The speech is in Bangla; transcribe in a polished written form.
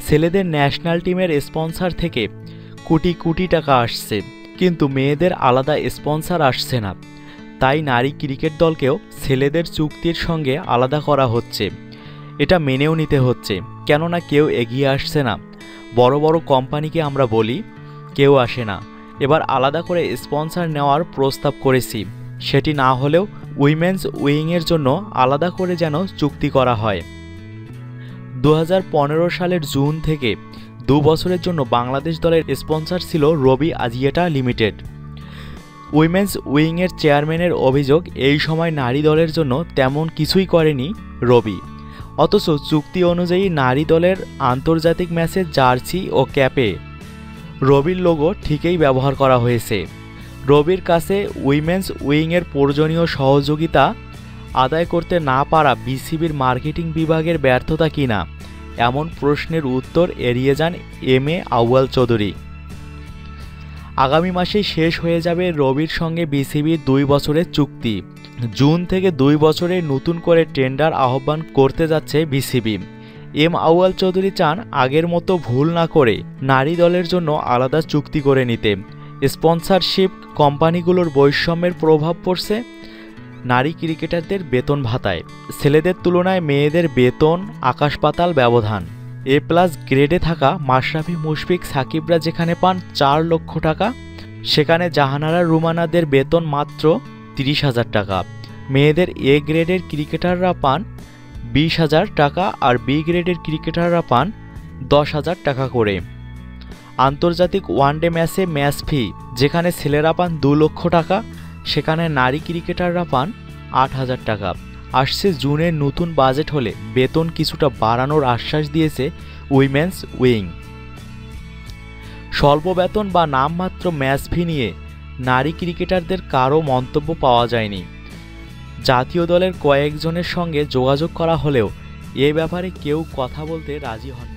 ছেলেদের ন্যাশনাল টিমের স্পন্সর থেকে কোটি কোটি টাকা আসছে, কিন্তু মেয়েদের আলাদা স্পন্সর আসছে না। তাই নারী ক্রিকেট দলকেও ছেলেদের চুক্তির সঙ্গে আলাদা করা হচ্ছে। এটা মেনেও নিতে হচ্ছে, কেননা কেউ এগিয়ে আসছে না। বড় বড় কোম্পানিকে আমরা বলি, কেউ আসে না। এবার আলাদা করে স্পন্সর নেওয়ার প্রস্তাব করেছি, সেটি না হলেও উইমেন্স উইংয়ের জন্য আলাদা করে যেন চুক্তি করা হয়। 2015 সালের জুন থেকে 2 বছরের জন্য বাংলাদেশ দলের স্পন্সর ছিল রবি আজিয়েটা লিমিটেড। উইমেন্স উইংয়ের চেয়ারম্যানের অভিযোগ, এই সময় নারী দলের জন্য তেমন কিছুই করেনি রবি। অথচ চুক্তি অনুযায়ী নারী দলের আন্তর্জাতিক ম্যাচের জার্সি ও ক্যাপে রবির লোগো ঠিকই ব্যবহার করা হয়েছে। রবির কাছে উইমেন্স উইংয়ের প্রয়োজনীয় সহযোগিতা আদায় করতে না পারা বিসিবির মার্কেটিং বিভাগের ব্যর্থতা কিনা, এমন প্রশ্নের উত্তর এড়িয়ে যান এম এ আউয়াল চৌধুরী। আগামী মাসেই শেষ হয়ে যাবে রবির সঙ্গে বিসিবির 2 বছরের চুক্তি। জুন থেকে 2 বছরের নতুন করে টেন্ডার আহ্বান করতে যাচ্ছে বিসিবি। এম আউয়াল চৌধুরী চান আগের মতো ভুল না করে নারী দলের জন্য আলাদা চুক্তি করে নিতে। স্পন্সরশিপ কোম্পানিগুলোর বৈষম্যের প্রভাব পড়ছে নারী ক্রিকেটারদের বেতন ভাতায়। ছেলেদের তুলনায় মেয়েদের বেতন আকাশ পাতাল ব্যবধান। এ+ গ্রেডে থাকা মাশরাফি, মুশফিক, সাকিবরা যেখানে পান 4 লক্ষ টাকা, সেখানে জাহানারা, রুমানাদের বেতন মাত্র 30,000 টাকা। মেয়েদের এ গ্রেডের ক্রিকেটাররা পান 20,000 টাকা আর বি গ্রেডের ক্রিকেটাররা পান 10,000 টাকা করে। আন্তর্জাতিক ওয়ানডে ম্যাচে ম্যাচ ফি যেখানে ছেলেরা পান 2 লক্ষ টাকা, সেখানে নারী ক্রিকেটাররা পান 8,000 টাকা। আসছে জুনের নতুন বাজেট হলে বেতন কিছুটা বাড়ানোর আশ্বাস দিয়েছে উইমেন্স উইং। স্বল্প বেতন বা নামমাত্র ম্যাচ ফি নিয়ে নারী ক্রিকেটারদের কারও মন্তব্য পাওয়া যায়নি। জাতীয় দলের কয়েকজনের সঙ্গে যোগাযোগ করা হলেও এ ব্যাপারে কেউ কথা বলতে রাজি হননি।